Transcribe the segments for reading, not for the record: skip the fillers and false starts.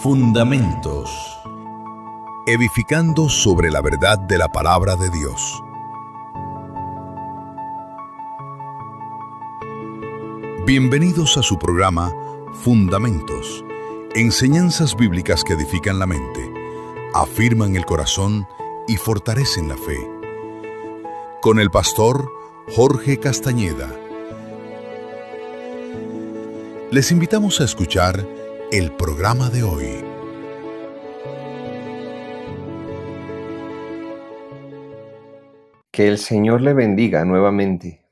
Fundamentos. Edificando sobre la verdad de la palabra de Dios. Bienvenidos a su programa Fundamentos. Enseñanzas bíblicas que edifican la mente, afirman el corazón y fortalecen la fe. Con el pastor Jorge Castañeda. Les invitamos a escuchar el programa de hoy. Que el Señor le bendiga nuevamente.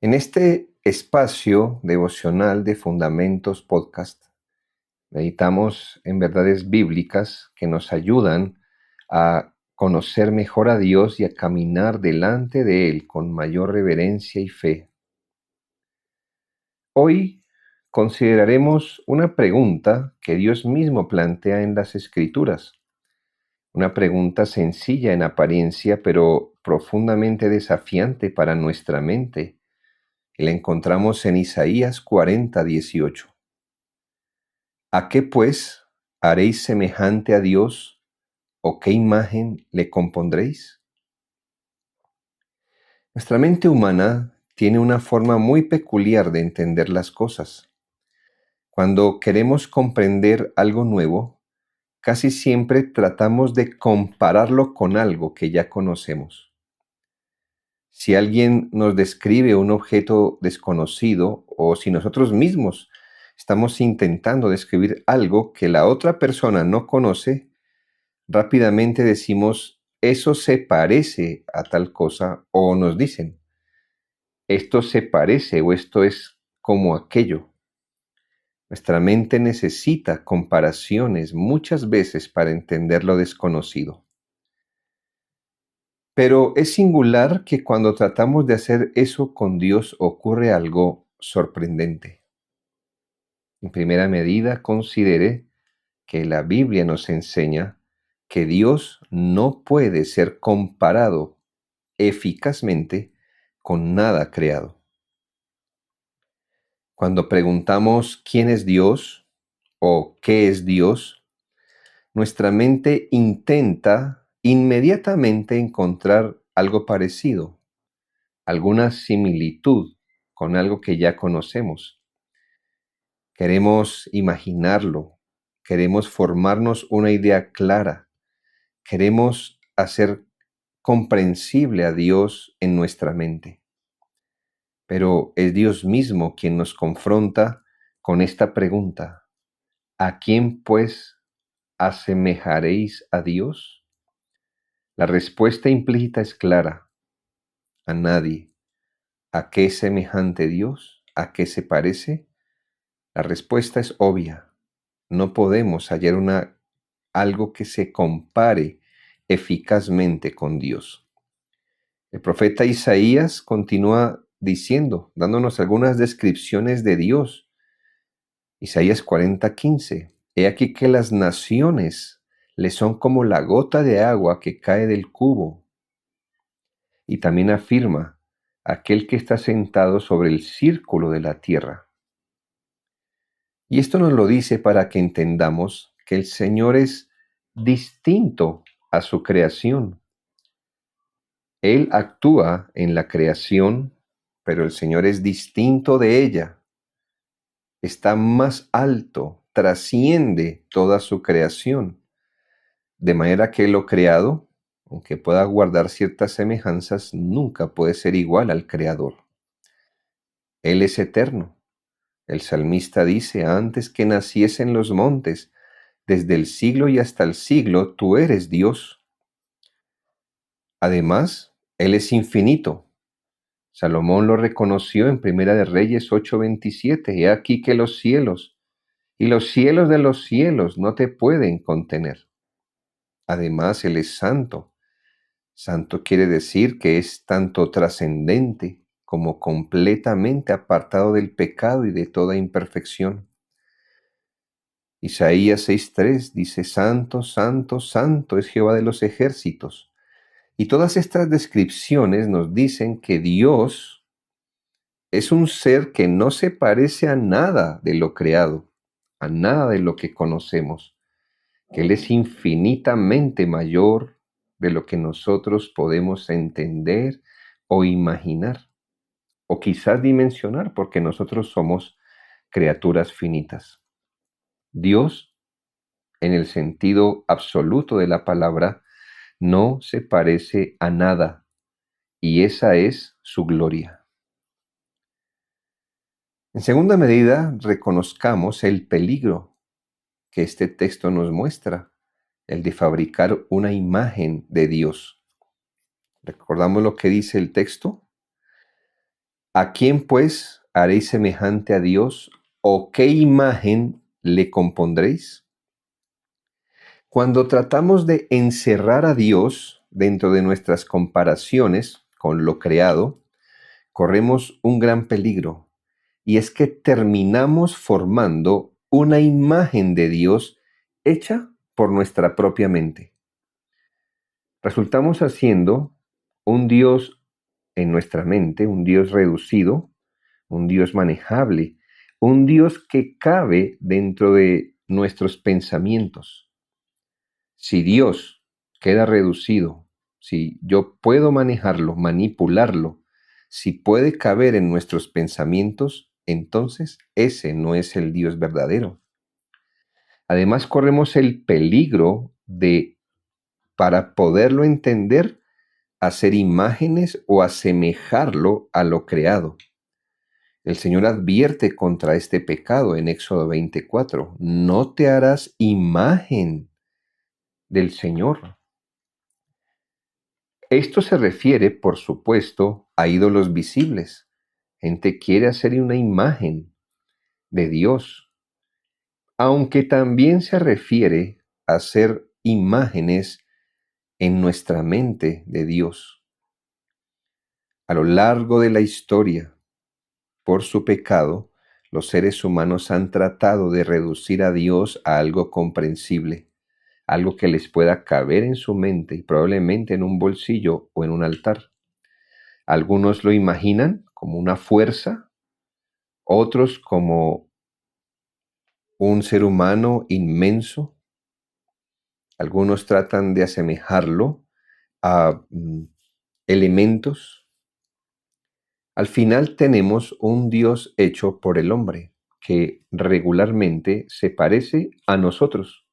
En este espacio devocional de Fundamentos Podcast, meditamos en verdades bíblicas que nos ayudan a conocer mejor a Dios y a caminar delante de Él con mayor reverencia y fe. Hoy consideraremos una pregunta que Dios mismo plantea en las Escrituras. Una pregunta sencilla en apariencia, pero profundamente desafiante para nuestra mente. Y la encontramos en Isaías 40:18. ¿A qué pues haréis semejante a Dios, o qué imagen le compondréis? Nuestra mente humana tiene una forma muy peculiar de entender las cosas. Cuando queremos comprender algo nuevo, casi siempre tratamos de compararlo con algo que ya conocemos. Si alguien nos describe un objeto desconocido o si nosotros mismos estamos intentando describir algo que la otra persona no conoce, rápidamente decimos, eso se parece a tal cosa, o nos dicen, esto se parece o esto es como aquello. Nuestra mente necesita comparaciones muchas veces para entender lo desconocido. Pero es singular que cuando tratamos de hacer eso con Dios ocurre algo sorprendente. En primera medida, considere que la Biblia nos enseña que Dios no puede ser comparado eficazmente con nada creado. Cuando preguntamos quién es Dios o qué es Dios, nuestra mente intenta inmediatamente encontrar algo parecido, alguna similitud con algo que ya conocemos. Queremos imaginarlo, queremos formarnos una idea clara, queremos hacer comprensible a Dios en nuestra mente. Pero es Dios mismo quien nos confronta con esta pregunta: ¿a quién pues asemejaréis a Dios? La respuesta implícita es clara: a nadie. ¿A qué es semejante Dios? ¿A qué se parece? La respuesta es obvia. No podemos hallar algo que se compare eficazmente con Dios. El profeta Isaías continúa diciendo, dándonos algunas descripciones de Dios. Isaías 40:15. He aquí que las naciones le son como la gota de agua que cae del cubo. Y también afirma, aquel que está sentado sobre el círculo de la tierra. Y esto nos lo dice para que entendamos que el Señor es distinto a su creación. Él actúa en la creación, pero el Señor es distinto de ella. Está más alto, trasciende toda su creación. De manera que lo creado, aunque pueda guardar ciertas semejanzas, nunca puede ser igual al Creador. Él es eterno. El salmista dice, antes que naciesen los montes, desde el siglo y hasta el siglo, tú eres Dios. Además, Él es infinito. Salomón lo reconoció en Primera de Reyes 8:27. He aquí que los cielos y los cielos de los cielos no te pueden contener. Además, Él es santo. Santo quiere decir que es tanto trascendente como completamente apartado del pecado y de toda imperfección. Isaías 6:3 dice, Santo, Santo, Santo es Jehová de los ejércitos. Y todas estas descripciones nos dicen que Dios es un ser que no se parece a nada de lo creado, a nada de lo que conocemos, que Él es infinitamente mayor de lo que nosotros podemos entender o imaginar, o quizás dimensionar, porque nosotros somos criaturas finitas. Dios, en el sentido absoluto de la palabra, no se parece a nada, y esa es su gloria. En segunda medida, reconozcamos el peligro que este texto nos muestra, el de fabricar una imagen de Dios. ¿Recordamos lo que dice el texto? ¿A quién pues haréis semejante a Dios, o qué imagen le compondréis? Cuando tratamos de encerrar a Dios dentro de nuestras comparaciones con lo creado, corremos un gran peligro, y es que terminamos formando una imagen de Dios hecha por nuestra propia mente. Resultamos haciendo un Dios en nuestra mente, un Dios reducido, un Dios manejable, un Dios que cabe dentro de nuestros pensamientos. Si Dios queda reducido, si yo puedo manejarlo, manipularlo, si puede caber en nuestros pensamientos, entonces ese no es el Dios verdadero. Además, corremos el peligro de, para poderlo entender, hacer imágenes o asemejarlo a lo creado. El Señor advierte contra este pecado en Éxodo 24. No te harás imagen del Señor. Esto se refiere, por supuesto, a ídolos visibles. Gente quiere hacer una imagen de Dios, aunque también se refiere a hacer imágenes en nuestra mente de Dios. A lo largo de la historia, por su pecado, los seres humanos han tratado de reducir a Dios a algo comprensible, algo que les pueda caber en su mente y probablemente en un bolsillo o en un altar. Algunos lo imaginan como una fuerza, otros como un ser humano inmenso. Algunos tratan de asemejarlo a elementos. Al final tenemos un Dios hecho por el hombre, que regularmente se parece a nosotros.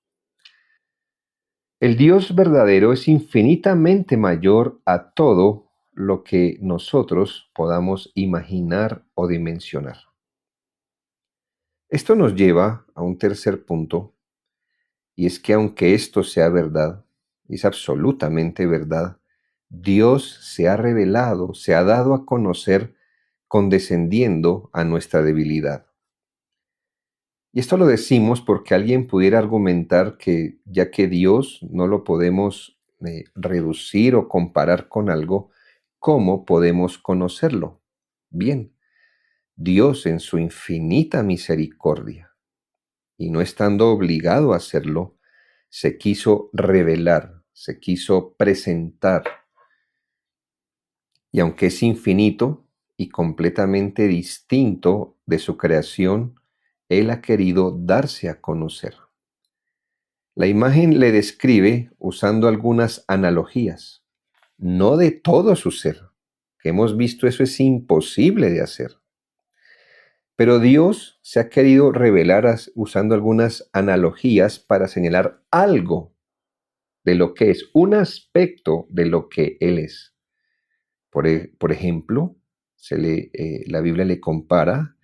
El Dios verdadero es infinitamente mayor a todo lo que nosotros podamos imaginar o dimensionar. Esto nos lleva a un tercer punto, y es que aunque esto sea verdad, es absolutamente verdad, Dios se ha revelado, se ha dado a conocer condescendiendo a nuestra debilidad. Y esto lo decimos porque alguien pudiera argumentar que ya que Dios no lo podemos reducir o comparar con algo, ¿cómo podemos conocerlo? Bien, Dios en su infinita misericordia, y no estando obligado a hacerlo, se quiso revelar, se quiso presentar. Y aunque es infinito y completamente distinto de su creación, Él ha querido darse a conocer. La imagen le describe usando algunas analogías, no de todo su ser, que hemos visto eso es imposible de hacer. Pero Dios se ha querido revelar usando algunas analogías para señalar algo de lo que es, un aspecto de lo que Él es. Por ejemplo, la Biblia le compara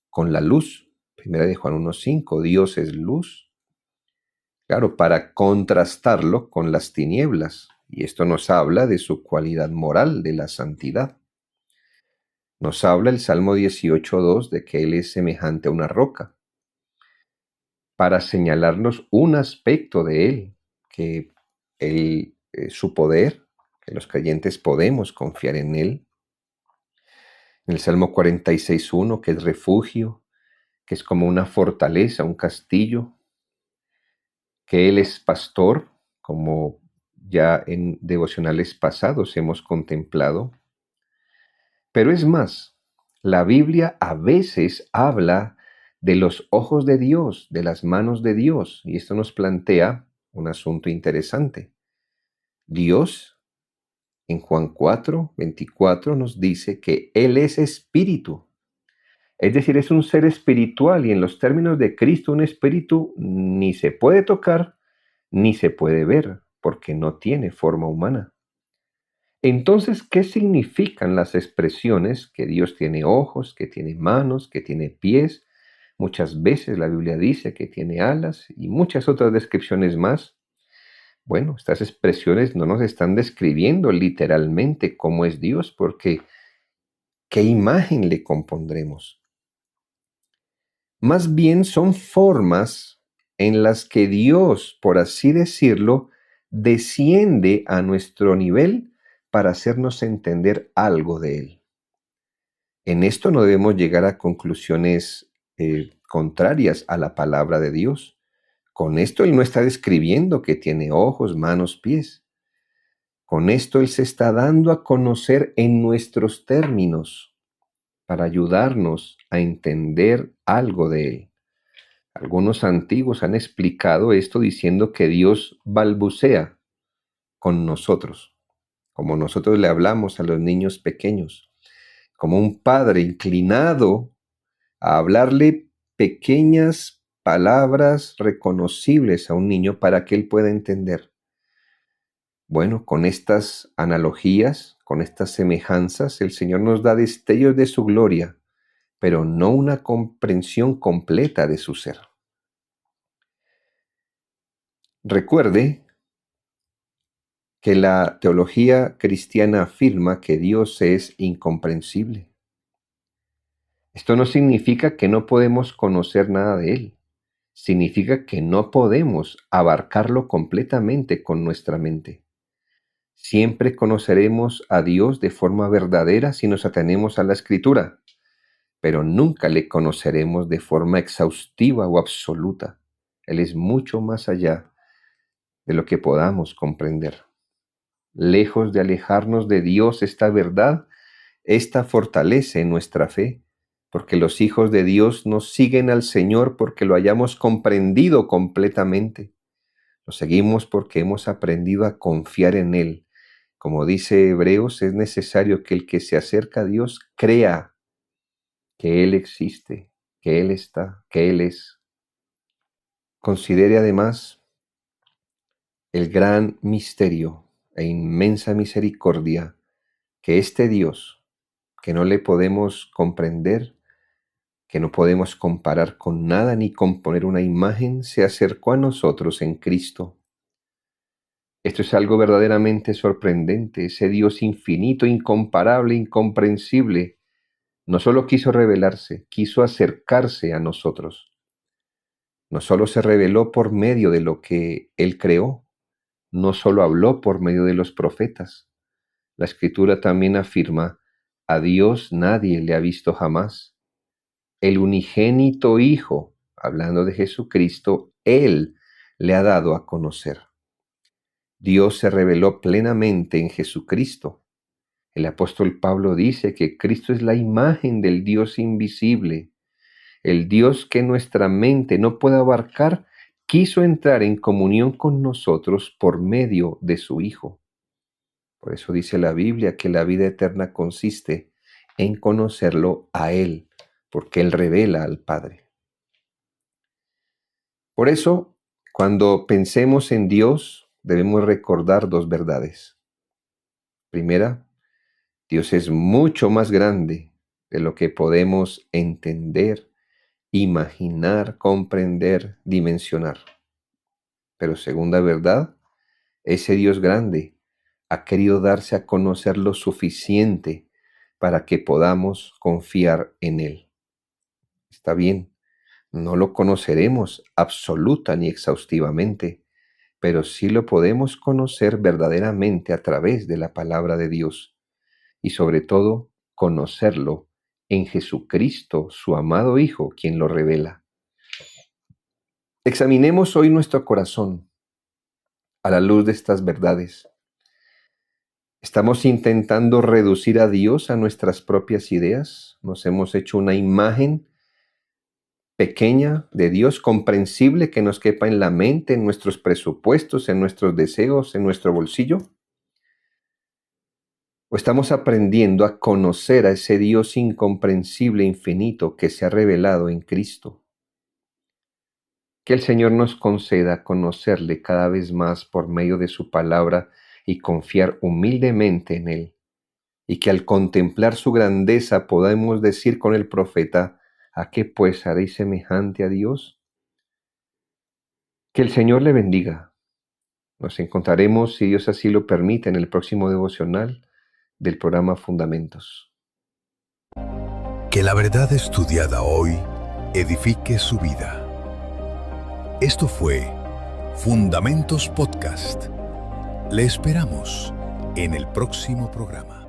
con la luz. Primera de Juan 1:5, Dios es luz. Claro, para contrastarlo con las tinieblas. Y esto nos habla de su cualidad moral, de la santidad. Nos habla el Salmo 18:2 de que Él es semejante a una roca, para señalarnos un aspecto de Él, que su poder, que los creyentes podemos confiar en Él. En el Salmo 46:1, que es refugio, que es como una fortaleza, un castillo, que Él es pastor, como ya en devocionales pasados hemos contemplado. Pero es más, la Biblia a veces habla de los ojos de Dios, de las manos de Dios. Y esto nos plantea un asunto interesante. Dios, en Juan 4:24, nos dice que Él es espíritu. Es decir, es un ser espiritual y en los términos de Cristo un espíritu ni se puede tocar ni se puede ver porque no tiene forma humana. Entonces, ¿qué significan las expresiones que Dios tiene ojos, que tiene manos, que tiene pies? Muchas veces la Biblia dice que tiene alas y muchas otras descripciones más. Bueno, estas expresiones no nos están describiendo literalmente cómo es Dios, porque ¿qué imagen le compondremos? Más bien son formas en las que Dios, por así decirlo, desciende a nuestro nivel para hacernos entender algo de Él. En esto no debemos llegar a conclusiones contrarias a la palabra de Dios. Con esto Él no está describiendo que tiene ojos, manos, pies. Con esto Él se está dando a conocer en nuestros términos para ayudarnos a entender algo de Él. Algunos antiguos han explicado esto diciendo que Dios balbucea con nosotros, como nosotros le hablamos a los niños pequeños, como un padre inclinado a hablarle pequeñas palabras reconocibles a un niño para que él pueda entender. Bueno, con estas analogías, con estas semejanzas, el Señor nos da destellos de su gloria, pero no una comprensión completa de su ser. Recuerde que la teología cristiana afirma que Dios es incomprensible. Esto no significa que no podemos conocer nada de Él. Significa que no podemos abarcarlo completamente con nuestra mente. Siempre conoceremos a Dios de forma verdadera si nos atenemos a la Escritura, pero nunca le conoceremos de forma exhaustiva o absoluta. Él es mucho más allá de lo que podamos comprender. Lejos de alejarnos de Dios, esta verdad, esta fortalece nuestra fe, porque los hijos de Dios nos siguen al Señor porque lo hayamos comprendido completamente. Lo seguimos porque hemos aprendido a confiar en Él. Como dice Hebreos, es necesario que el que se acerca a Dios crea que Él existe, que Él está, que Él es. Considere además el gran misterio e inmensa misericordia que este Dios, que no le podemos comprender, que no podemos comparar con nada ni componer una imagen, se acercó a nosotros en Cristo. Esto es algo verdaderamente sorprendente. Ese Dios infinito, incomparable, incomprensible, no solo quiso revelarse, quiso acercarse a nosotros. No solo se reveló por medio de lo que Él creó, no solo habló por medio de los profetas. La Escritura también afirma, a Dios nadie le ha visto jamás. El unigénito Hijo, hablando de Jesucristo, Él le ha dado a conocer. Dios se reveló plenamente en Jesucristo. El apóstol Pablo dice que Cristo es la imagen del Dios invisible. El Dios que nuestra mente no puede abarcar, quiso entrar en comunión con nosotros por medio de su Hijo. Por eso dice la Biblia que la vida eterna consiste en conocerlo a Él, porque Él revela al Padre. Por eso, cuando pensemos en Dios, debemos recordar dos verdades. Primera, Dios es mucho más grande de lo que podemos entender, imaginar, comprender, dimensionar. Pero segunda verdad, ese Dios grande ha querido darse a conocer lo suficiente para que podamos confiar en Él. Está bien, no lo conoceremos absoluta ni exhaustivamente, pero sí lo podemos conocer verdaderamente a través de la palabra de Dios y sobre todo conocerlo en Jesucristo, su amado Hijo, quien lo revela. Examinemos hoy nuestro corazón a la luz de estas verdades. ¿Estamos intentando reducir a Dios a nuestras propias ideas? ¿Nos hemos hecho una imagen pequeña de Dios, comprensible, que nos quepa en la mente, en nuestros presupuestos, en nuestros deseos, en nuestro bolsillo? ¿O estamos aprendiendo a conocer a ese Dios incomprensible, infinito, que se ha revelado en Cristo? Que el Señor nos conceda conocerle cada vez más por medio de su palabra y confiar humildemente en Él. Y que al contemplar su grandeza podamos decir con el profeta: ¿a qué pues haréis semejante a Dios? Que el Señor le bendiga. Nos encontraremos, si Dios así lo permite, en el próximo devocional del programa Fundamentos. Que la verdad estudiada hoy edifique su vida. Esto fue Fundamentos Podcast. Le esperamos en el próximo programa.